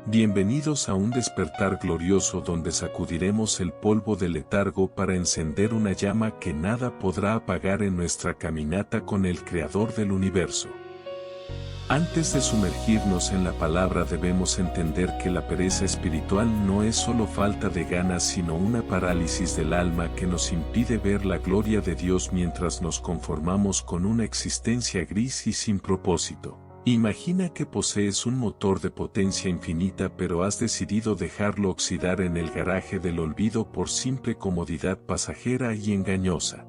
Bienvenidos a un despertar glorioso donde sacudiremos el polvo del letargo para encender una llama que nada podrá apagar en nuestra caminata con el Creador del universo. Antes de sumergirnos en la palabra debemos entender que la pereza espiritual no es solo falta de ganas sino una parálisis del alma que nos impide ver la gloria de Dios mientras nos conformamos con una existencia gris y sin propósito. Imagina que posees un motor de potencia infinita pero has decidido dejarlo oxidar en el garaje del olvido por simple comodidad pasajera y engañosa.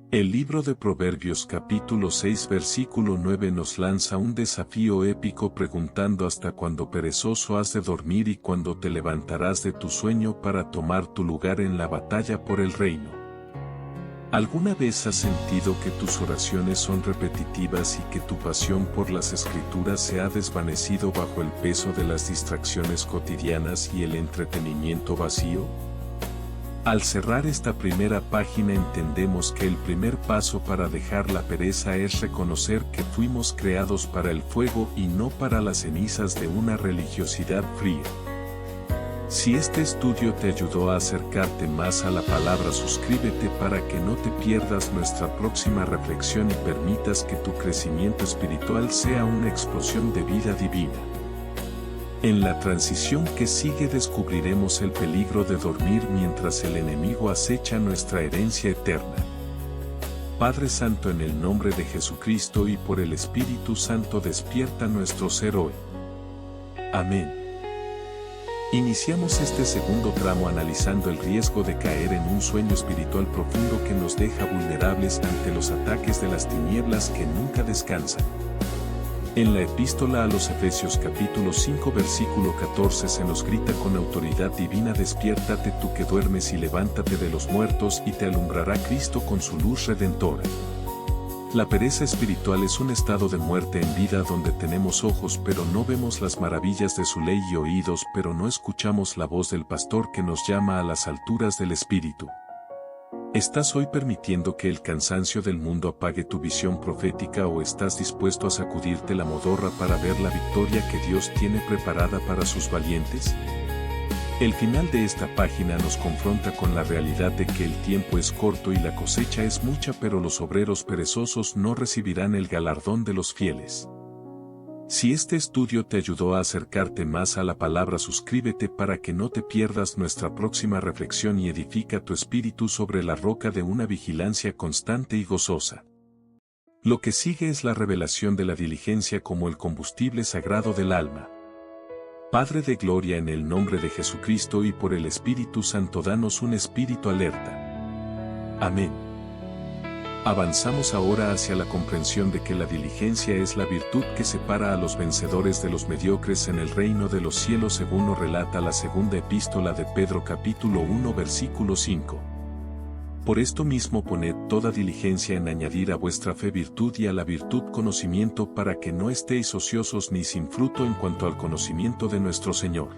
El libro de Proverbios capítulo 6 versículo 9 nos lanza un desafío épico preguntando hasta cuándo perezoso has de dormir y cuándo te levantarás de tu sueño para tomar tu lugar en la batalla por el reino. ¿Alguna vez has sentido que tus oraciones son repetitivas y que tu pasión por las escrituras se ha desvanecido bajo el peso de las distracciones cotidianas y el entretenimiento vacío? Al cerrar esta primera página entendemos que el primer paso para dejar la pereza es reconocer que fuimos creados para el fuego y no para las cenizas de una religiosidad fría. Si este estudio te ayudó a acercarte más a la palabra, suscríbete para que no te pierdas nuestra próxima reflexión y permitas que tu crecimiento espiritual sea una explosión de vida divina. En la transición que sigue descubriremos el peligro de dormir mientras el enemigo acecha nuestra herencia eterna. Padre Santo, en el nombre de Jesucristo y por el Espíritu Santo, despierta nuestro ser hoy. Amén. Iniciamos este segundo tramo analizando el riesgo de caer en un sueño espiritual profundo que nos deja vulnerables ante los ataques de las tinieblas que nunca descansan. En la epístola a los Efesios capítulo 5 versículo 14 se nos grita con autoridad divina: despiértate tú que duermes y levántate de los muertos y te alumbrará Cristo con su luz redentora. La pereza espiritual es un estado de muerte en vida donde tenemos ojos pero no vemos las maravillas de su ley y oídos pero no escuchamos la voz del pastor que nos llama a las alturas del espíritu. ¿Estás hoy permitiendo que el cansancio del mundo apague tu visión profética o estás dispuesto a sacudirte la modorra para ver la victoria que Dios tiene preparada para sus valientes? El final de esta página nos confronta con la realidad de que el tiempo es corto y la cosecha es mucha, pero los obreros perezosos no recibirán el galardón de los fieles. Si este estudio te ayudó a acercarte más a la palabra, suscríbete para que no te pierdas nuestra próxima reflexión y edifica tu espíritu sobre la roca de una vigilancia constante y gozosa. Lo que sigue es la revelación de la diligencia como el combustible sagrado del alma. Padre de gloria, en el nombre de Jesucristo y por el Espíritu Santo, danos un espíritu alerta. Amén. Avanzamos ahora hacia la comprensión de que la diligencia es la virtud que separa a los vencedores de los mediocres en el reino de los cielos, según nos relata la segunda epístola de Pedro capítulo 1 versículo 5. Por esto mismo poned toda diligencia en añadir a vuestra fe virtud y a la virtud conocimiento, para que no estéis ociosos ni sin fruto en cuanto al conocimiento de nuestro Señor.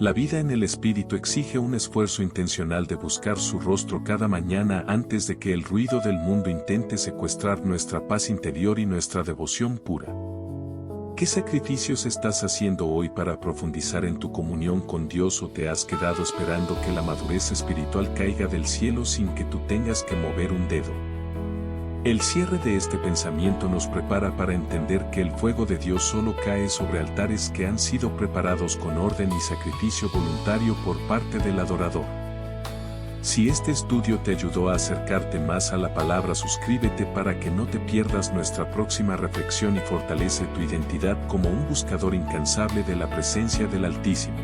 La vida en el Espíritu exige un esfuerzo intencional de buscar su rostro cada mañana antes de que el ruido del mundo intente secuestrar nuestra paz interior y nuestra devoción pura. ¿Qué sacrificios estás haciendo hoy para profundizar en tu comunión con Dios, o te has quedado esperando que la madurez espiritual caiga del cielo sin que tú tengas que mover un dedo? El cierre de este pensamiento nos prepara para entender que el fuego de Dios solo cae sobre altares que han sido preparados con orden y sacrificio voluntario por parte del adorador. Si este estudio te ayudó a acercarte más a la palabra, suscríbete para que no te pierdas nuestra próxima reflexión y fortalece tu identidad como un buscador incansable de la presencia del Altísimo.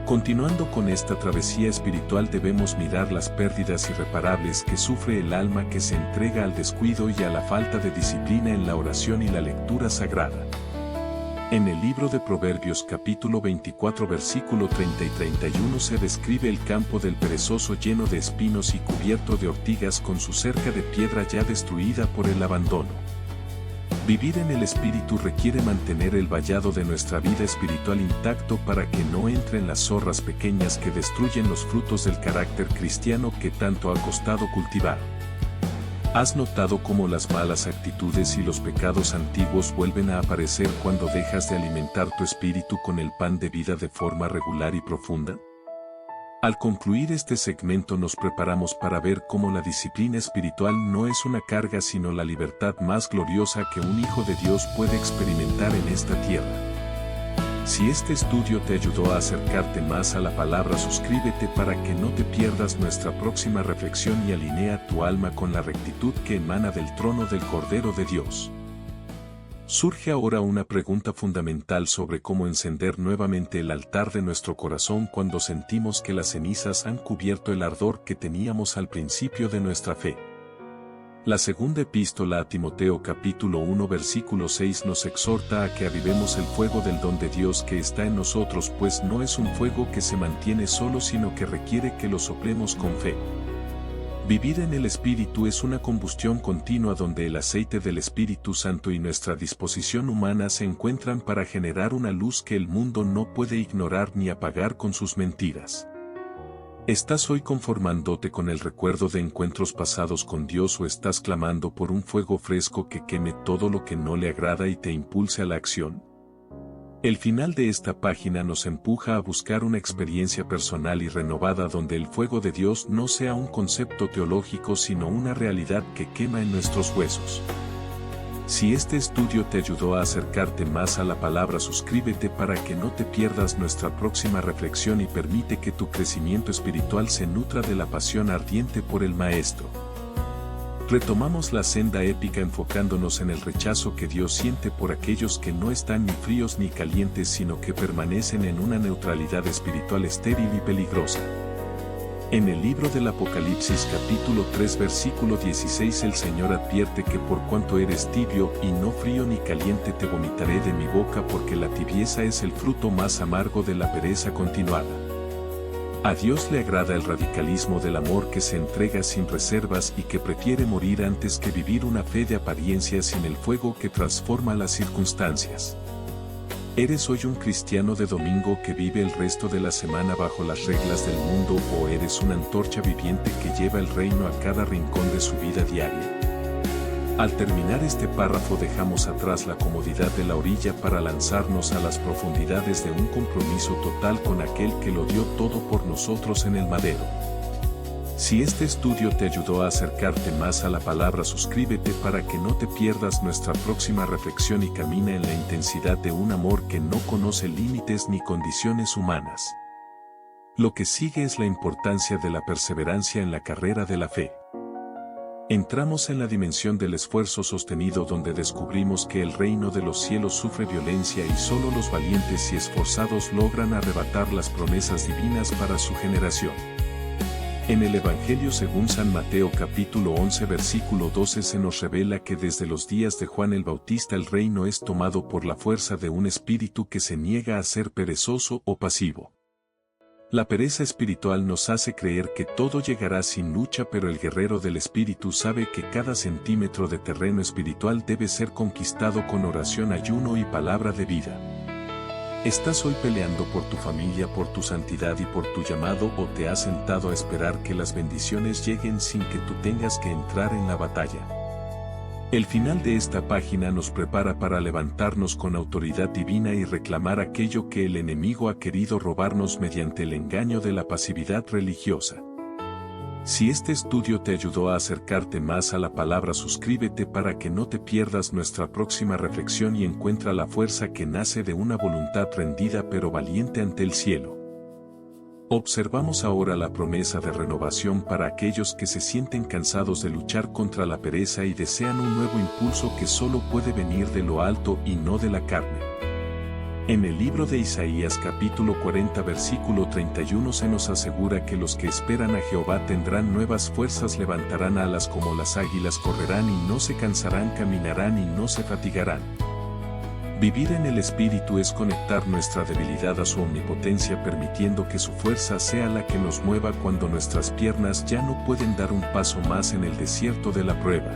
Continuando con esta travesía espiritual, debemos mirar las pérdidas irreparables que sufre el alma que se entrega al descuido y a la falta de disciplina en la oración y la lectura sagrada. En el libro de Proverbios capítulo 24 versículo 30 y 31 se describe el campo del perezoso lleno de espinos y cubierto de ortigas, con su cerca de piedra ya destruida por el abandono. Vivir en el Espíritu requiere mantener el vallado de nuestra vida espiritual intacto para que no entren las zorras pequeñas que destruyen los frutos del carácter cristiano que tanto ha costado cultivar. ¿Has notado cómo las malas actitudes y los pecados antiguos vuelven a aparecer cuando dejas de alimentar tu espíritu con el pan de vida de forma regular y profunda? Al concluir este segmento nos preparamos para ver cómo la disciplina espiritual no es una carga sino la libertad más gloriosa que un hijo de Dios puede experimentar en esta tierra. Si este estudio te ayudó a acercarte más a la palabra, suscríbete para que no te pierdas nuestra próxima reflexión y alinea tu alma con la rectitud que emana del trono del Cordero de Dios. Surge ahora una pregunta fundamental sobre cómo encender nuevamente el altar de nuestro corazón cuando sentimos que las cenizas han cubierto el ardor que teníamos al principio de nuestra fe. La segunda epístola a Timoteo capítulo 1 versículo 6 nos exhorta a que avivemos el fuego del don de Dios que está en nosotros, pues no es un fuego que se mantiene solo sino que requiere que lo soplemos con fe. Vivir en el Espíritu es una combustión continua donde el aceite del Espíritu Santo y nuestra disposición humana se encuentran para generar una luz que el mundo no puede ignorar ni apagar con sus mentiras. ¿Estás hoy conformándote con el recuerdo de encuentros pasados con Dios o estás clamando por un fuego fresco que queme todo lo que no le agrada y te impulse a la acción? El final de esta página nos empuja a buscar una experiencia personal y renovada donde el fuego de Dios no sea un concepto teológico sino una realidad que quema en nuestros huesos. Si este estudio te ayudó a acercarte más a la palabra, suscríbete para que no te pierdas nuestra próxima reflexión y permite que tu crecimiento espiritual se nutra de la pasión ardiente por el Maestro. Retomamos la senda épica enfocándonos en el rechazo que Dios siente por aquellos que no están ni fríos ni calientes sino que permanecen en una neutralidad espiritual estéril y peligrosa. En el libro del Apocalipsis capítulo 3 versículo 16 el Señor advierte que por cuanto eres tibio y no frío ni caliente te vomitaré de mi boca porque la tibieza es el fruto más amargo de la pereza continuada. A Dios le agrada el radicalismo del amor que se entrega sin reservas y que prefiere morir antes que vivir una fe de apariencia sin el fuego que transforma las circunstancias. ¿Eres hoy un cristiano de domingo que vive el resto de la semana bajo las reglas del mundo o eres una antorcha viviente que lleva el reino a cada rincón de su vida diaria? Al terminar este párrafo dejamos atrás la comodidad de la orilla para lanzarnos a las profundidades de un compromiso total con aquel que lo dio todo por nosotros en el madero. Si este estudio te ayudó a acercarte más a la palabra, suscríbete para que no te pierdas nuestra próxima reflexión y camina en la intensidad de un amor que no conoce límites ni condiciones humanas. Lo que sigue es la importancia de la perseverancia en la carrera de la fe. Entramos en la dimensión del esfuerzo sostenido donde descubrimos que el reino de los cielos sufre violencia y solo los valientes y esforzados logran arrebatar las promesas divinas para su generación. En el Evangelio según San Mateo capítulo 11 versículo 12 se nos revela que desde los días de Juan el Bautista el reino es tomado por la fuerza de un espíritu que se niega a ser perezoso o pasivo. La pereza espiritual nos hace creer que todo llegará sin lucha, pero el guerrero del espíritu sabe que cada centímetro de terreno espiritual debe ser conquistado con oración, ayuno y palabra de vida. ¿Estás hoy peleando por tu familia, por tu santidad y por tu llamado o te has sentado a esperar que las bendiciones lleguen sin que tú tengas que entrar en la batalla? El final de esta página nos prepara para levantarnos con autoridad divina y reclamar aquello que el enemigo ha querido robarnos mediante el engaño de la pasividad religiosa. Si este estudio te ayudó a acercarte más a la palabra, suscríbete para que no te pierdas nuestra próxima reflexión y encuentra la fuerza que nace de una voluntad rendida pero valiente ante el cielo. Observamos ahora la promesa de renovación para aquellos que se sienten cansados de luchar contra la pereza y desean un nuevo impulso que solo puede venir de lo alto y no de la carne. En el libro de Isaías capítulo 40 versículo 31 se nos asegura que los que esperan a Jehová tendrán nuevas fuerzas, levantarán alas como las águilas, correrán y no se cansarán, caminarán y no se fatigarán. Vivir en el Espíritu es conectar nuestra debilidad a su omnipotencia, permitiendo que su fuerza sea la que nos mueva cuando nuestras piernas ya no pueden dar un paso más en el desierto de la prueba.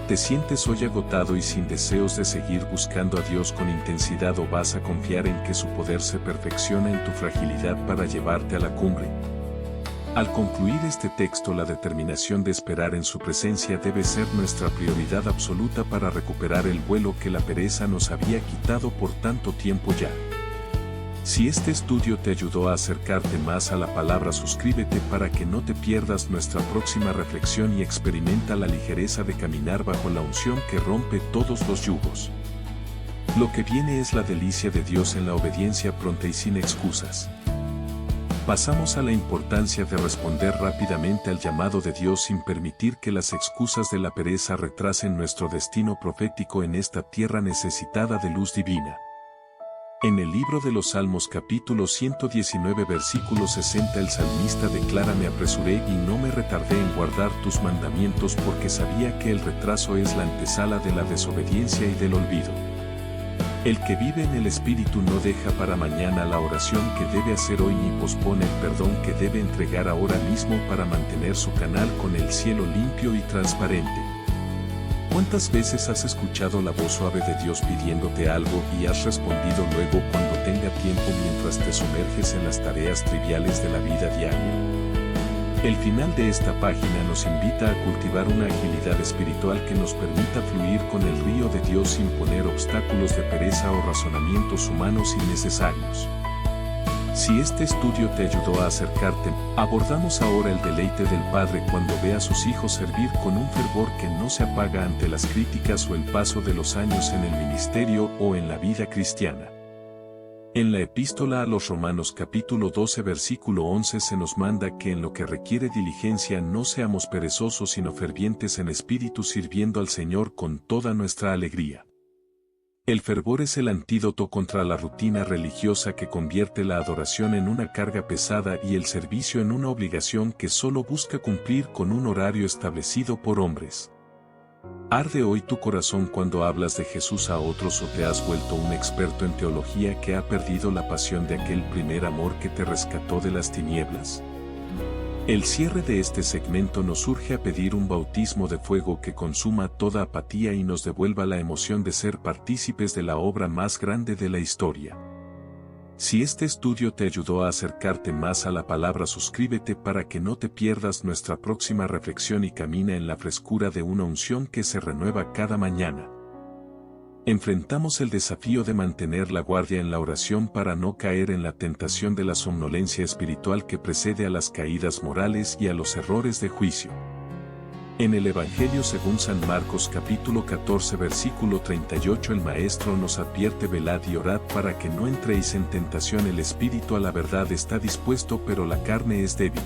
¿Te sientes hoy agotado y sin deseos de seguir buscando a Dios con intensidad o vas a confiar en que su poder se perfecciona en tu fragilidad para llevarte a la cumbre? Al concluir este texto, la determinación de esperar en su presencia debe ser nuestra prioridad absoluta para recuperar el vuelo que la pereza nos había quitado por tanto tiempo ya. Si este estudio te ayudó a acercarte más a la palabra, suscríbete para que no te pierdas nuestra próxima reflexión y experimenta la ligereza de caminar bajo la unción que rompe todos los yugos. Lo que viene es la delicia de Dios en la obediencia pronta y sin excusas. Pasamos a la importancia de responder rápidamente al llamado de Dios sin permitir que las excusas de la pereza retrasen nuestro destino profético en esta tierra necesitada de luz divina. En el libro de los Salmos capítulo 119 versículo 60 el salmista declara: me apresuré y no me retardé en guardar tus mandamientos porque sabía que el retraso es la antesala de la desobediencia y del olvido. El que vive en el Espíritu no deja para mañana la oración que debe hacer hoy ni pospone el perdón que debe entregar ahora mismo para mantener su canal con el cielo limpio y transparente. ¿Cuántas veces has escuchado la voz suave de Dios pidiéndote algo y has respondido luego cuando tenga tiempo mientras te sumerges en las tareas triviales de la vida diaria? El final de esta página nos invita a cultivar una agilidad espiritual que nos permita fluir con el río de Dios sin poner obstáculos de pereza o razonamientos humanos innecesarios. Si este estudio te ayudó a acercarte, abordamos ahora el deleite del Padre cuando ve a sus hijos servir con un fervor que no se apaga ante las críticas o el paso de los años en el ministerio o en la vida cristiana. En la epístola a los Romanos capítulo 12 versículo 11 se nos manda que en lo que requiere diligencia no seamos perezosos sino fervientes en espíritu sirviendo al Señor con toda nuestra alegría. El fervor es el antídoto contra la rutina religiosa que convierte la adoración en una carga pesada y el servicio en una obligación que solo busca cumplir con un horario establecido por hombres. ¿Arde hoy tu corazón cuando hablas de Jesús a otros o te has vuelto un experto en teología que ha perdido la pasión de aquel primer amor que te rescató de las tinieblas? El cierre de este segmento nos urge a pedir un bautismo de fuego que consuma toda apatía y nos devuelva la emoción de ser partícipes de la obra más grande de la historia. Si este estudio te ayudó a acercarte más a la palabra, suscríbete para que no te pierdas nuestra próxima reflexión y camina en la frescura de una unción que se renueva cada mañana. Enfrentamos el desafío de mantener la guardia en la oración para no caer en la tentación de la somnolencia espiritual que precede a las caídas morales y a los errores de juicio. En el Evangelio según San Marcos capítulo 14 versículo 38 el Maestro nos advierte: velad y orad para que no entréis en tentación. El espíritu a la verdad está dispuesto pero la carne es débil.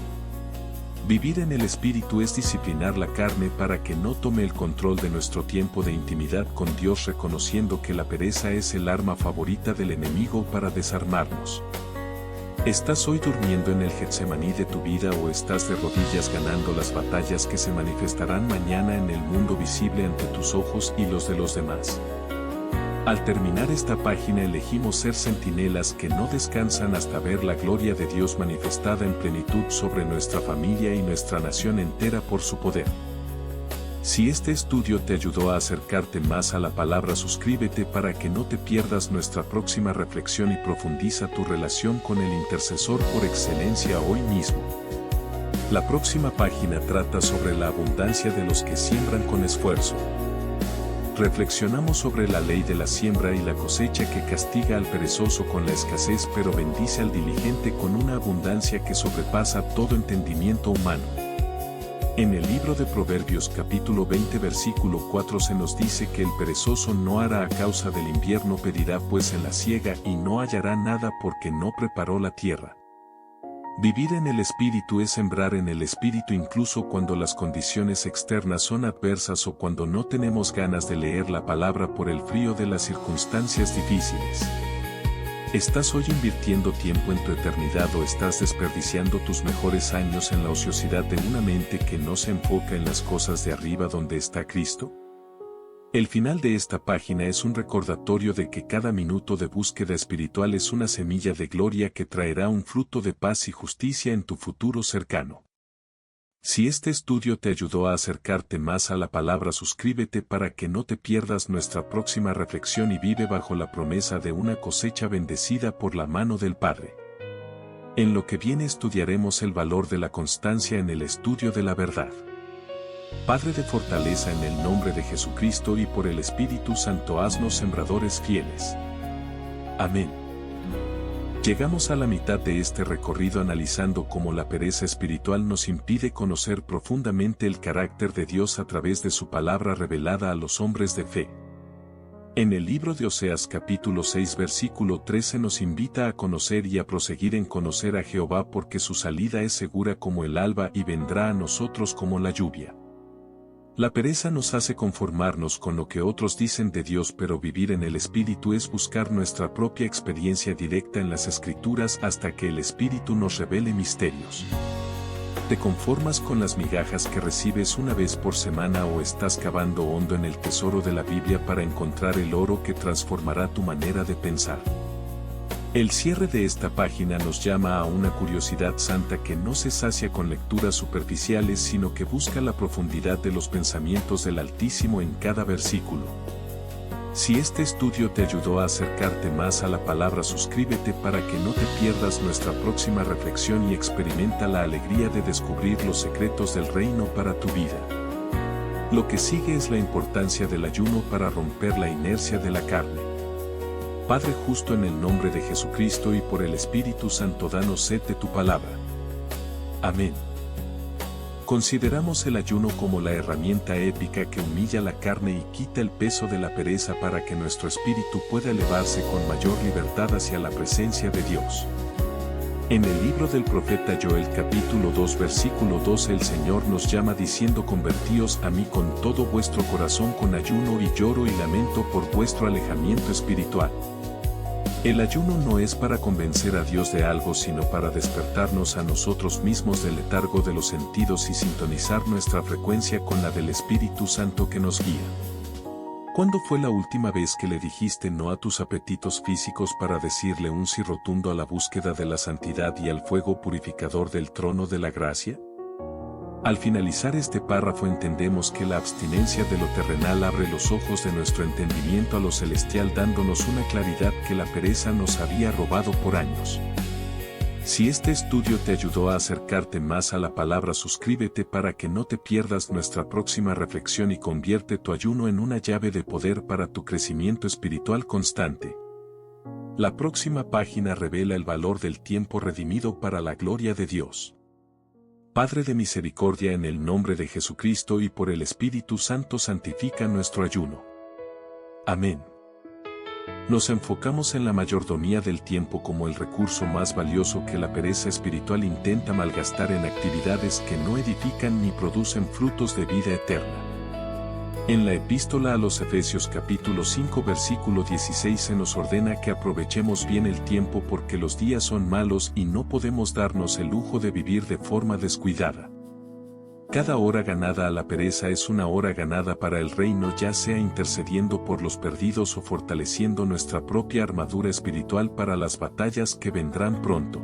Vivir en el espíritu es disciplinar la carne para que no tome el control de nuestro tiempo de intimidad con Dios, reconociendo que la pereza es el arma favorita del enemigo para desarmarnos. ¿Estás hoy durmiendo en el Getsemaní de tu vida o estás de rodillas ganando las batallas que se manifestarán mañana en el mundo visible ante tus ojos y los de los demás? Al terminar esta página elegimos ser centinelas que no descansan hasta ver la gloria de Dios manifestada en plenitud sobre nuestra familia y nuestra nación entera por su poder. Si este estudio te ayudó a acercarte más a la palabra, suscríbete para que no te pierdas nuestra próxima reflexión y profundiza tu relación con el intercesor por excelencia hoy mismo. La próxima página trata sobre la abundancia de los que siembran con esfuerzo. Reflexionamos sobre la ley de la siembra y la cosecha que castiga al perezoso con la escasez pero bendice al diligente con una abundancia que sobrepasa todo entendimiento humano. En el libro de Proverbios capítulo 20 versículo 4 se nos dice que el perezoso no hará a causa del invierno, pedirá pues en la siega y no hallará nada porque no preparó la tierra. Vivir en el Espíritu es sembrar en el Espíritu incluso cuando las condiciones externas son adversas o cuando no tenemos ganas de leer la palabra por el frío de las circunstancias difíciles. ¿Estás hoy invirtiendo tiempo en tu eternidad o estás desperdiciando tus mejores años en la ociosidad de una mente que no se enfoca en las cosas de arriba donde está Cristo? El final de esta página es un recordatorio de que cada minuto de búsqueda espiritual es una semilla de gloria que traerá un fruto de paz y justicia en tu futuro cercano. Si este estudio te ayudó a acercarte más a la palabra, suscríbete para que no te pierdas nuestra próxima reflexión y vive bajo la promesa de una cosecha bendecida por la mano del Padre. En lo que viene estudiaremos el valor de la constancia en el estudio de la verdad. Padre de fortaleza, en el nombre de Jesucristo y por el Espíritu Santo, haznos sembradores fieles. Amén. Llegamos a la mitad de este recorrido analizando cómo la pereza espiritual nos impide conocer profundamente el carácter de Dios a través de su palabra revelada a los hombres de fe. En el libro de Oseas capítulo 6 versículo 13 nos invita a conocer y a proseguir en conocer a Jehová, porque su salida es segura como el alba y vendrá a nosotros como la lluvia. La pereza nos hace conformarnos con lo que otros dicen de Dios, pero vivir en el Espíritu es buscar nuestra propia experiencia directa en las Escrituras hasta que el Espíritu nos revele misterios. ¿Te conformas con las migajas que recibes una vez por semana o estás cavando hondo en el tesoro de la Biblia para encontrar el oro que transformará tu manera de pensar? El cierre de esta página nos llama a una curiosidad santa que no se sacia con lecturas superficiales, sino que busca la profundidad de los pensamientos del Altísimo en cada versículo. Si este estudio te ayudó a acercarte más a la palabra, suscríbete para que no te pierdas nuestra próxima reflexión y experimenta la alegría de descubrir los secretos del reino para tu vida. Lo que sigue es la importancia del ayuno para romper la inercia de la carne. Padre justo, en el nombre de Jesucristo y por el Espíritu Santo, danos sed de tu palabra. Amén. Consideramos el ayuno como la herramienta épica que humilla la carne y quita el peso de la pereza para que nuestro espíritu pueda elevarse con mayor libertad hacia la presencia de Dios. En el libro del profeta Joel capítulo 2 versículo 12 el Señor nos llama diciendo: convertíos a mí con todo vuestro corazón, con ayuno y lloro y lamento por vuestro alejamiento espiritual. El ayuno no es para convencer a Dios de algo, sino para despertarnos a nosotros mismos del letargo de los sentidos y sintonizar nuestra frecuencia con la del Espíritu Santo que nos guía. ¿Cuándo fue la última vez que le dijiste no a tus apetitos físicos para decirle un sí rotundo a la búsqueda de la santidad y al fuego purificador del trono de la gracia? Al finalizar este párrafo entendemos que la abstinencia de lo terrenal abre los ojos de nuestro entendimiento a lo celestial, dándonos una claridad que la pereza nos había robado por años. Si este estudio te ayudó a acercarte más a la palabra, suscríbete para que no te pierdas nuestra próxima reflexión y convierte tu ayuno en una llave de poder para tu crecimiento espiritual constante. La próxima página revela el valor del tiempo redimido para la gloria de Dios. Padre de misericordia, en el nombre de Jesucristo y por el Espíritu Santo, santifica nuestro ayuno. Amén. Nos enfocamos en la mayordomía del tiempo como el recurso más valioso que la pereza espiritual intenta malgastar en actividades que no edifican ni producen frutos de vida eterna. En la epístola a los Efesios capítulo 5 versículo 16 se nos ordena que aprovechemos bien el tiempo porque los días son malos y no podemos darnos el lujo de vivir de forma descuidada. Cada hora ganada a la pereza es una hora ganada para el reino, ya sea intercediendo por los perdidos o fortaleciendo nuestra propia armadura espiritual para las batallas que vendrán pronto.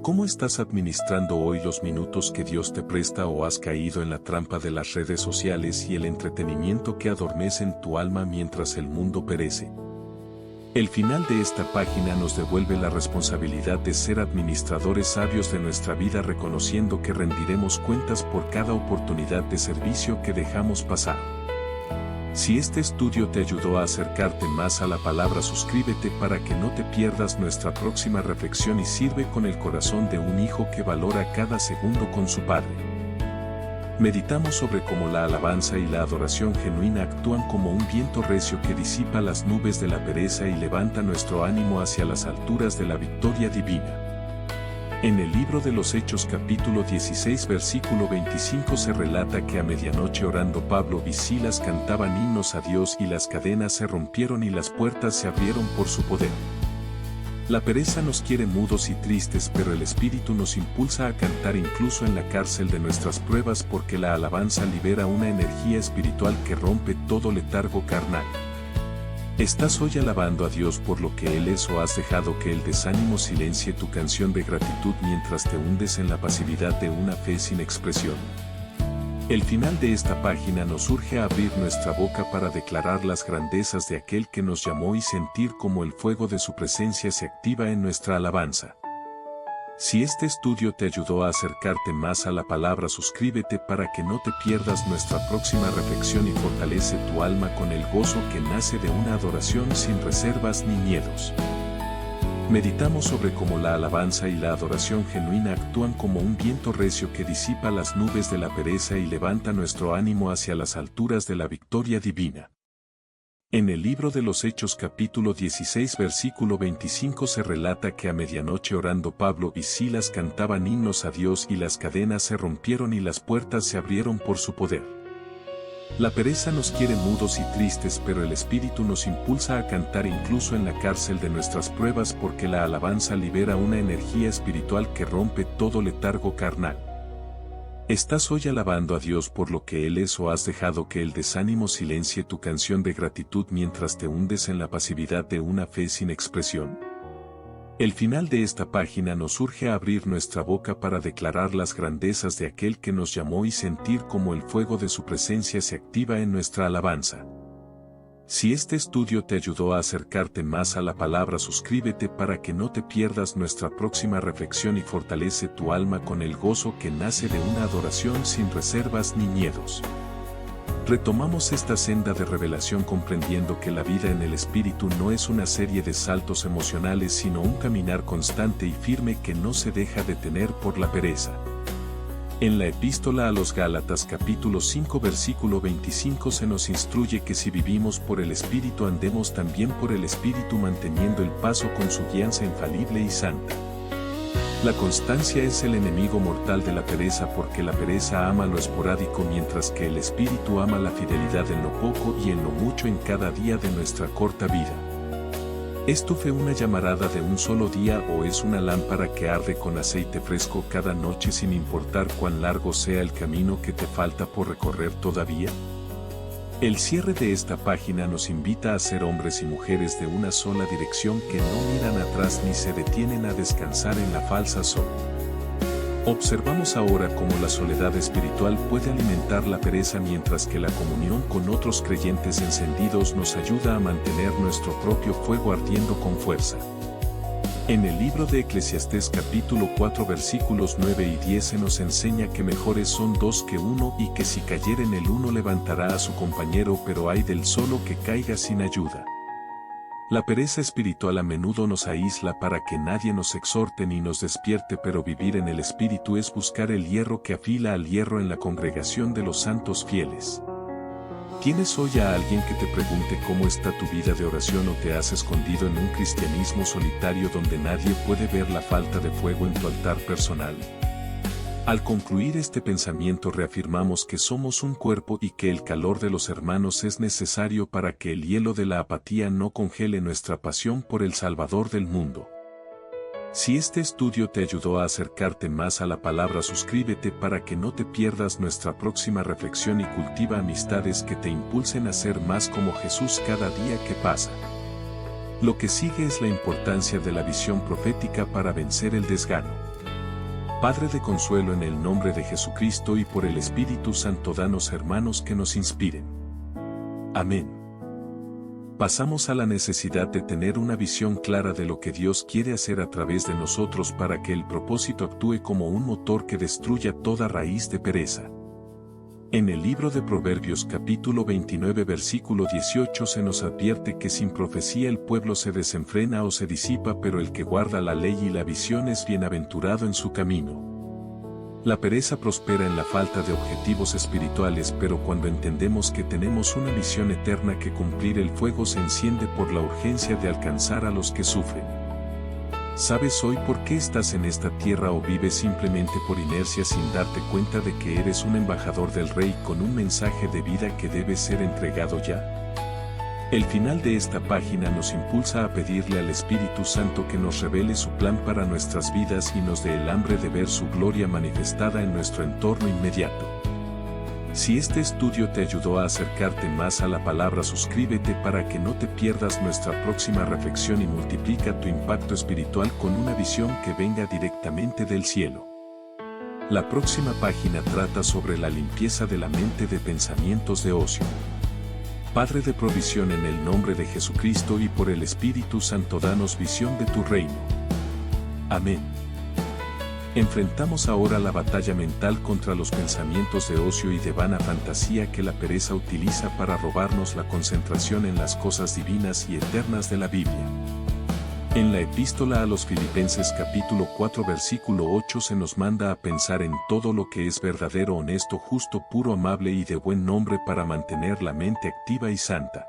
¿Cómo estás administrando hoy los minutos que Dios te presta, o has caído en la trampa de las redes sociales y el entretenimiento que adormecen tu alma mientras el mundo perece? El final de esta página nos devuelve la responsabilidad de ser administradores sabios de nuestra vida, reconociendo que rendiremos cuentas por cada oportunidad de servicio que dejamos pasar. Si este estudio te ayudó a acercarte más a la palabra, suscríbete para que no te pierdas nuestra próxima reflexión y sirve con el corazón de un hijo que valora cada segundo con su padre. Meditamos sobre cómo la alabanza y la adoración genuina actúan como un viento recio que disipa las nubes de la pereza y levanta nuestro ánimo hacia las alturas de la victoria divina. En el libro de los Hechos capítulo 16 versículo 25 se relata que a medianoche, orando, Pablo y Silas cantaban himnos a Dios y las cadenas se rompieron y las puertas se abrieron por su poder. La pereza nos quiere mudos y tristes, pero el Espíritu nos impulsa a cantar incluso en la cárcel de nuestras pruebas, porque la alabanza libera una energía espiritual que rompe todo letargo carnal. ¿Estás hoy alabando a Dios por lo que Él es, o has dejado que el desánimo silencie tu canción de gratitud mientras te hundes en la pasividad de una fe sin expresión? El final de esta página nos urge a abrir nuestra boca para declarar las grandezas de aquel que nos llamó y sentir cómo el fuego de su presencia se activa en nuestra alabanza. Si este estudio te ayudó a acercarte más a la palabra, suscríbete para que no te pierdas nuestra próxima reflexión y fortalece tu alma con el gozo que nace de una adoración sin reservas ni miedos. Meditamos sobre cómo la alabanza y la adoración genuina actúan como un viento recio que disipa las nubes de la pereza y levanta nuestro ánimo hacia las alturas de la victoria divina. En el libro de los Hechos capítulo 16 versículo 25 se relata que a medianoche orando Pablo y Silas cantaban himnos a Dios y las cadenas se rompieron y las puertas se abrieron por su poder. La pereza nos quiere mudos y tristes, pero el Espíritu nos impulsa a cantar incluso en la cárcel de nuestras pruebas, porque la alabanza libera una energía espiritual que rompe todo letargo carnal. ¿Estás hoy alabando a Dios por lo que Él es, o has dejado que el desánimo silencie tu canción de gratitud mientras te hundes en la pasividad de una fe sin expresión? El final de esta página nos urge a abrir nuestra boca para declarar las grandezas de aquel que nos llamó y sentir cómo el fuego de su presencia se activa en nuestra alabanza. Si este estudio te ayudó a acercarte más a la palabra, suscríbete para que no te pierdas nuestra próxima reflexión y fortalece tu alma con el gozo que nace de una adoración sin reservas ni miedos. Retomamos esta senda de revelación comprendiendo que la vida en el Espíritu no es una serie de saltos emocionales, sino un caminar constante y firme que no se deja detener por la pereza. En la epístola a los Gálatas capítulo 5 versículo 25 se nos instruye que si vivimos por el Espíritu, andemos también por el Espíritu, manteniendo el paso con su guianza infalible y santa. La constancia es el enemigo mortal de la pereza, porque la pereza ama lo esporádico mientras que el Espíritu ama la fidelidad en lo poco y en lo mucho en cada día de nuestra corta vida. ¿Es tu fe una llamarada de un solo día, o es una lámpara que arde con aceite fresco cada noche sin importar cuán largo sea el camino que te falta por recorrer todavía? El cierre de esta página nos invita a ser hombres y mujeres de una sola dirección que no miran atrás ni se detienen a descansar en la falsa sol. Observamos ahora cómo la soledad espiritual puede alimentar la pereza, mientras que la comunión con otros creyentes encendidos nos ayuda a mantener nuestro propio fuego ardiendo con fuerza. En el libro de Eclesiastés capítulo 4 versículos 9 y 10 se nos enseña que mejores son dos que uno, y que si cayeren el uno levantará a su compañero, pero ay del solo que caiga sin ayuda. La pereza espiritual a menudo nos aísla para que nadie nos exhorte ni nos despierte, pero vivir en el Espíritu es buscar el hierro que afila al hierro en la congregación de los santos fieles. ¿Tienes hoy a alguien que te pregunte cómo está tu vida de oración, o te has escondido en un cristianismo solitario donde nadie puede ver la falta de fuego en tu altar personal? Al concluir este pensamiento, reafirmamos que somos un cuerpo y que el calor de los hermanos es necesario para que el hielo de la apatía no congele nuestra pasión por el Salvador del mundo. Si este estudio te ayudó a acercarte más a la palabra, suscríbete para que no te pierdas nuestra próxima reflexión y cultiva amistades que te impulsen a ser más como Jesús cada día que pasa. Lo que sigue es la importancia de la visión profética para vencer el desgano. Padre de consuelo, en el nombre de Jesucristo y por el Espíritu Santo, danos hermanos que nos inspiren. Amén. Pasamos a la necesidad de tener una visión clara de lo que Dios quiere hacer a través de nosotros para que el propósito actúe como un motor que destruya toda raíz de pereza. En el libro de Proverbios capítulo 29 versículo 18 se nos advierte que sin profecía el pueblo se desenfrena o se disipa, pero el que guarda la ley y la visión es bienaventurado en su camino. La pereza prospera en la falta de objetivos espirituales, pero cuando entendemos que tenemos una misión eterna que cumplir, el fuego se enciende por la urgencia de alcanzar a los que sufren. ¿Sabes hoy por qué estás en esta tierra, o vives simplemente por inercia sin darte cuenta de que eres un embajador del Rey con un mensaje de vida que debe ser entregado ya? El final de esta página nos impulsa a pedirle al Espíritu Santo que nos revele su plan para nuestras vidas y nos dé el hambre de ver su gloria manifestada en nuestro entorno inmediato. Si este estudio te ayudó a acercarte más a la palabra, suscríbete para que no te pierdas nuestra próxima reflexión y multiplica tu impacto espiritual con una visión que venga directamente del cielo. La próxima página trata sobre la limpieza de la mente de pensamientos de ocio. Padre de provisión, en el nombre de Jesucristo y por el Espíritu Santo, danos visión de tu reino. Amén. Enfrentamos ahora la batalla mental contra los pensamientos de ocio y de vana fantasía que la pereza utiliza para robarnos la concentración en las cosas divinas y eternas de la Biblia. En la epístola a los Filipenses capítulo 4 versículo 8 se nos manda a pensar en todo lo que es verdadero, honesto, justo, puro, amable y de buen nombre para mantener la mente activa y santa.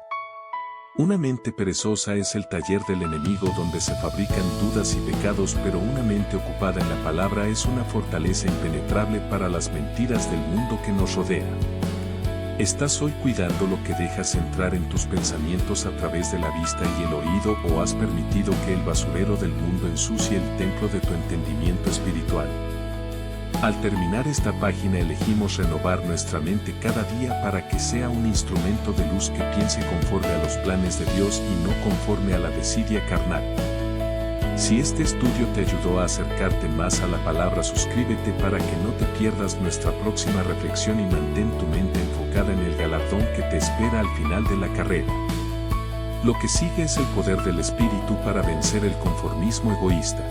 Una mente perezosa es el taller del enemigo donde se fabrican dudas y pecados, pero una mente ocupada en la palabra es una fortaleza impenetrable para las mentiras del mundo que nos rodea. ¿Estás hoy cuidando lo que dejas entrar en tus pensamientos a través de la vista y el oído, o has permitido que el basurero del mundo ensucie el templo de tu entendimiento espiritual? Al terminar esta página elegimos renovar nuestra mente cada día para que sea un instrumento de luz que piense conforme a los planes de Dios y no conforme a la desidia carnal. Si este estudio te ayudó a acercarte más a la palabra, suscríbete para que no te pierdas nuestra próxima reflexión y mantén tu mente enfocada en el galardón que te espera al final de la carrera. Lo que sigue es el poder del Espíritu para vencer el conformismo egoísta.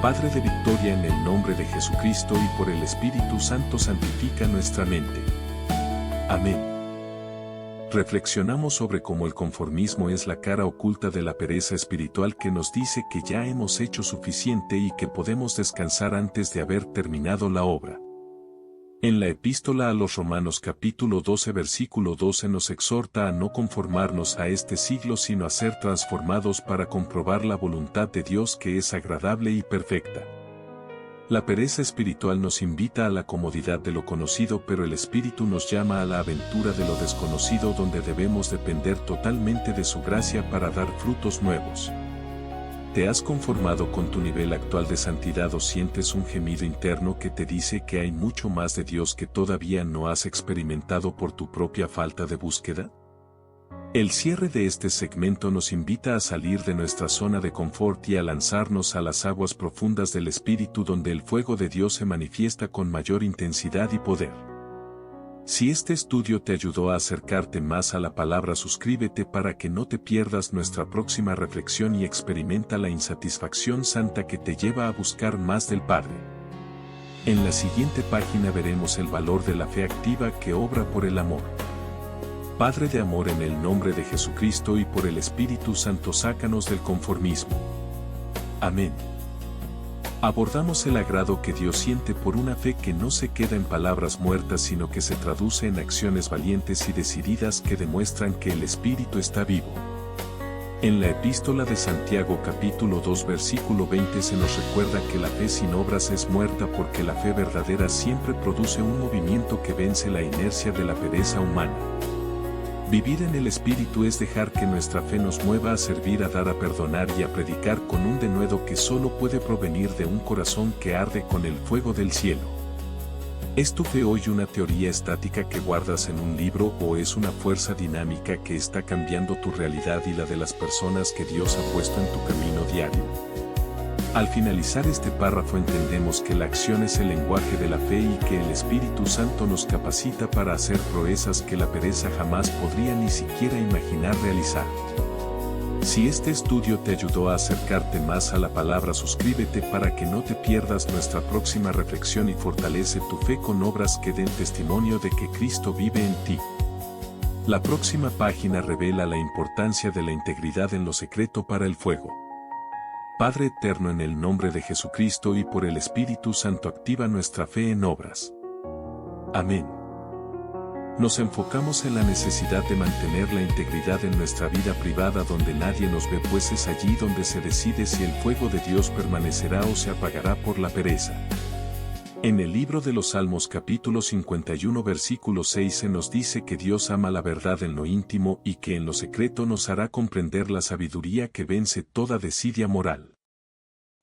Padre de victoria, en el nombre de Jesucristo y por el Espíritu Santo, santifica nuestra mente. Amén. Reflexionamos sobre cómo el conformismo es la cara oculta de la pereza espiritual que nos dice que ya hemos hecho suficiente y que podemos descansar antes de haber terminado la obra. En la epístola a los Romanos capítulo 12 versículo 12 nos exhorta a no conformarnos a este siglo, sino a ser transformados para comprobar la voluntad de Dios, que es agradable y perfecta. La pereza espiritual nos invita a la comodidad de lo conocido, pero el Espíritu nos llama a la aventura de lo desconocido, donde debemos depender totalmente de su gracia para dar frutos nuevos. ¿Te has conformado con tu nivel actual de santidad o sientes un gemido interno que te dice que hay mucho más de Dios que todavía no has experimentado por tu propia falta de búsqueda? El cierre de este segmento nos invita a salir de nuestra zona de confort y a lanzarnos a las aguas profundas del Espíritu, donde el fuego de Dios se manifiesta con mayor intensidad y poder. Si este estudio te ayudó a acercarte más a la palabra, suscríbete para que no te pierdas nuestra próxima reflexión y experimenta la insatisfacción santa que te lleva a buscar más del Padre. En la siguiente página veremos el valor de la fe activa que obra por el amor. Padre de amor, en el nombre de Jesucristo y por el Espíritu Santo, sácanos del conformismo. Amén. Abordamos el agrado que Dios siente por una fe que no se queda en palabras muertas, sino que se traduce en acciones valientes y decididas que demuestran que el Espíritu está vivo. En la epístola de Santiago capítulo 2 versículo 20 se nos recuerda que la fe sin obras es muerta, porque la fe verdadera siempre produce un movimiento que vence la inercia de la pereza humana. Vivir en el Espíritu es dejar que nuestra fe nos mueva a servir, a dar, a perdonar y a predicar con un denuedo que solo puede provenir de un corazón que arde con el fuego del cielo. ¿Es tu fe hoy una teoría estática que guardas en un libro, o es una fuerza dinámica que está cambiando tu realidad y la de las personas que Dios ha puesto en tu camino diario? Al finalizar este párrafo entendemos que la acción es el lenguaje de la fe y que el Espíritu Santo nos capacita para hacer proezas que la pereza jamás podría ni siquiera imaginar realizar. Si este estudio te ayudó a acercarte más a la palabra, suscríbete para que no te pierdas nuestra próxima reflexión y fortalece tu fe con obras que den testimonio de que Cristo vive en ti. La próxima página revela la importancia de la integridad en lo secreto para el fuego. Padre eterno, en el nombre de Jesucristo y por el Espíritu Santo, activa nuestra fe en obras. Amén. Nos enfocamos en la necesidad de mantener la integridad en nuestra vida privada, donde nadie nos ve, pues es allí donde se decide si el fuego de Dios permanecerá o se apagará por la pereza. En el libro de los Salmos capítulo 51 versículo 6 se nos dice que Dios ama la verdad en lo íntimo y que en lo secreto nos hará comprender la sabiduría que vence toda desidia moral.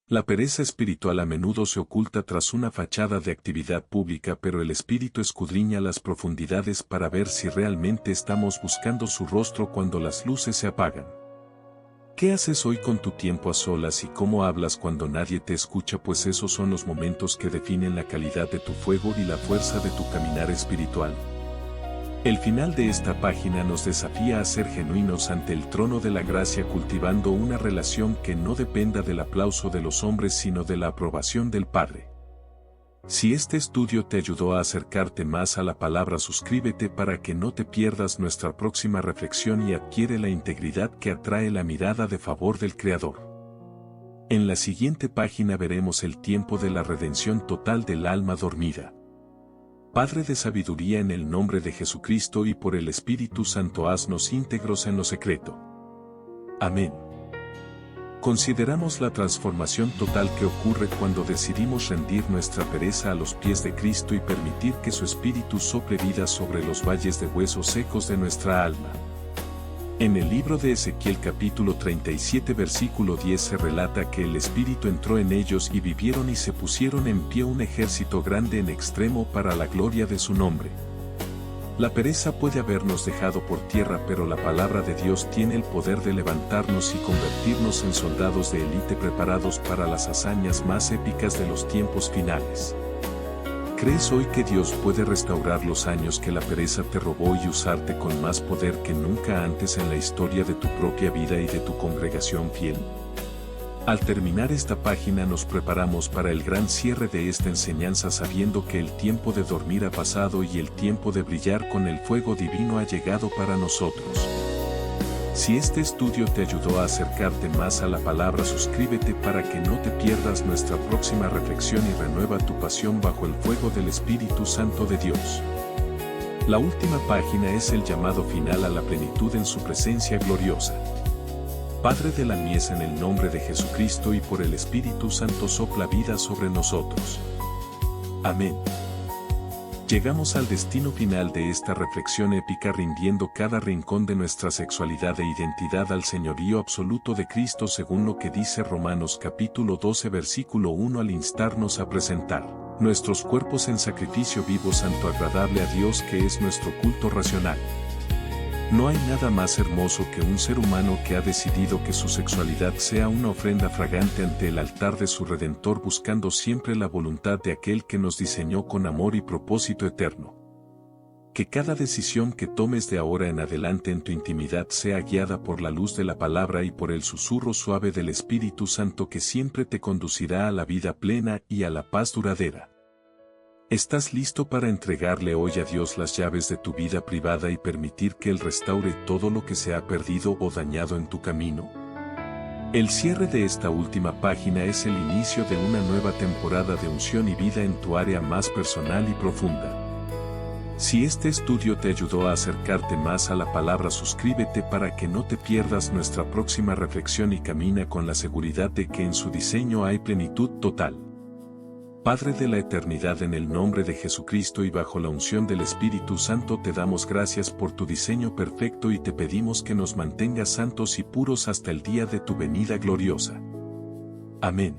La pereza espiritual a menudo se oculta tras una fachada de actividad pública, pero el Espíritu escudriña las profundidades para ver si realmente estamos buscando su rostro cuando las luces se apagan. ¿Qué haces hoy con tu tiempo a solas y cómo hablas cuando nadie te escucha? Pues esos son los momentos que definen la calidad de tu fuego y la fuerza de tu caminar espiritual. El final de esta página nos desafía a ser genuinos ante el trono de la gracia, cultivando una relación que no dependa del aplauso de los hombres sino de la aprobación del Padre. Si este estudio te ayudó a acercarte más a la palabra, suscríbete para que no te pierdas nuestra próxima reflexión y adquiere la integridad que atrae la mirada de favor del Creador. En la siguiente página veremos el tiempo de la redención total del alma dormida. Padre de sabiduría, en el nombre de Jesucristo y por el Espíritu Santo, haznos íntegros en lo secreto. Amén. Consideramos la transformación total que ocurre cuando decidimos rendir nuestra pereza a los pies de Cristo y permitir que su Espíritu sople vida sobre los valles de huesos secos de nuestra alma. En el libro de Ezequiel capítulo 37 versículo 10 se relata que el Espíritu entró en ellos y vivieron y se pusieron en pie un ejército grande en extremo para la gloria de su nombre. La pereza puede habernos dejado por tierra, pero la palabra de Dios tiene el poder de levantarnos y convertirnos en soldados de élite preparados para las hazañas más épicas de los tiempos finales. ¿Crees hoy que Dios puede restaurar los años que la pereza te robó y usarte con más poder que nunca antes en la historia de tu propia vida y de tu congregación fiel? Al terminar esta página nos preparamos para el gran cierre de esta enseñanza, sabiendo que el tiempo de dormir ha pasado y el tiempo de brillar con el fuego divino ha llegado para nosotros. Si este estudio te ayudó a acercarte más a la palabra, suscríbete para que no te pierdas nuestra próxima reflexión y renueva tu pasión bajo el fuego del Espíritu Santo de Dios. La última página es el llamado final a la plenitud en su presencia gloriosa. Padre de la mies, en el nombre de Jesucristo y por el Espíritu Santo, sopla vida sobre nosotros. Amén. Llegamos al destino final de esta reflexión épica, rindiendo cada rincón de nuestra sexualidad e identidad al señorío absoluto de Cristo, según lo que dice Romanos capítulo 12 versículo 1, al instarnos a presentar nuestros cuerpos en sacrificio vivo, santo, agradable a Dios, que es nuestro culto racional. No hay nada más hermoso que un ser humano que ha decidido que su sexualidad sea una ofrenda fragante ante el altar de su Redentor, buscando siempre la voluntad de aquel que nos diseñó con amor y propósito eterno. Que cada decisión que tomes de ahora en adelante en tu intimidad sea guiada por la luz de la palabra y por el susurro suave del Espíritu Santo, que siempre te conducirá a la vida plena y a la paz duradera. ¿Estás listo para entregarle hoy a Dios las llaves de tu vida privada y permitir que Él restaure todo lo que se ha perdido o dañado en tu camino? El cierre de esta última página es el inicio de una nueva temporada de unción y vida en tu área más personal y profunda. Si este estudio te ayudó a acercarte más a la palabra, suscríbete para que no te pierdas nuestra próxima reflexión y camina con la seguridad de que en su diseño hay plenitud total. Padre de la eternidad, en el nombre de Jesucristo y bajo la unción del Espíritu Santo, te damos gracias por tu diseño perfecto y te pedimos que nos mantengas santos y puros hasta el día de tu venida gloriosa. Amén.